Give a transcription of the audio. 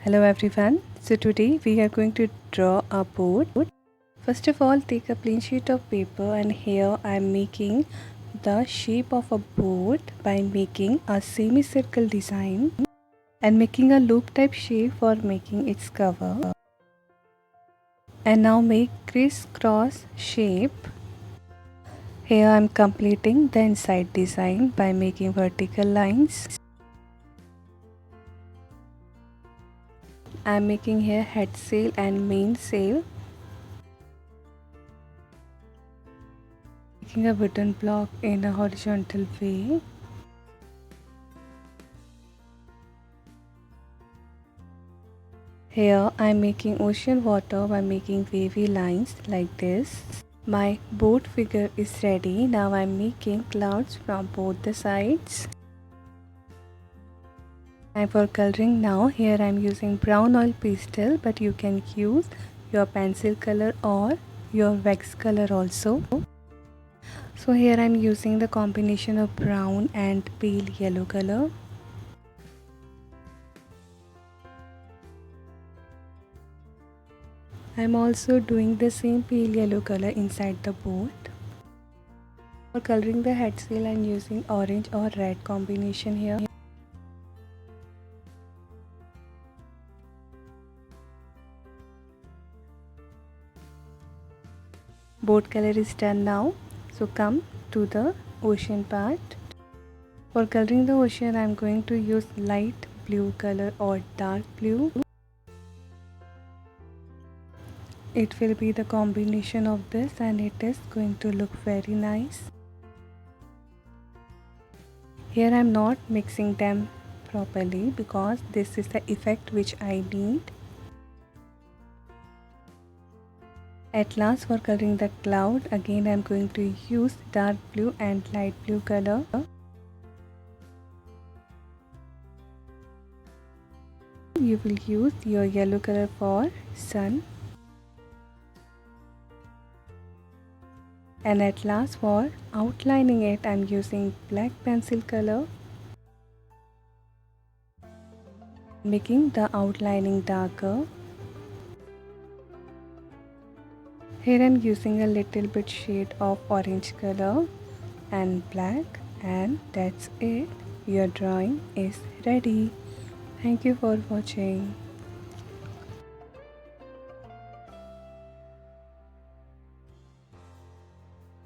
Hello everyone. So today we are going to draw a boat. First of all, take a plain sheet of paper and here I am making the shape of a boat by making a semicircle design and making a loop type shape for making its cover. And now make crisscross shape. Here I am completing the inside design by making vertical lines. I am making here head sail and mainsail. Making a wooden block in a horizontal way. Here I am making ocean water by making wavy lines like this. My boat figure is ready. Now I am making clouds from both the sides. Time for coloring now. Here I am using brown oil pastel, but you can use your pencil color or your wax color also. So here I am using the combination of brown and pale yellow color. I am also doing the same pale yellow color inside the boat. For coloring the head sail I am using orange or red combination here. Boat color is done now. So come to the ocean part. For coloring the ocean I am going to use light blue color or dark blue. It will be the combination of this and it is going to look very nice. Here I am not mixing them properly because this is the effect which I need. At last, for coloring the cloud, again I am going to use dark blue and light blue color. You will use your yellow color for sun. And at last, for outlining it, I am using black pencil color, making the outlining darker. Here I am using a little bit shade of orange color and black, and that's it. Your drawing is ready. Thank you for watching.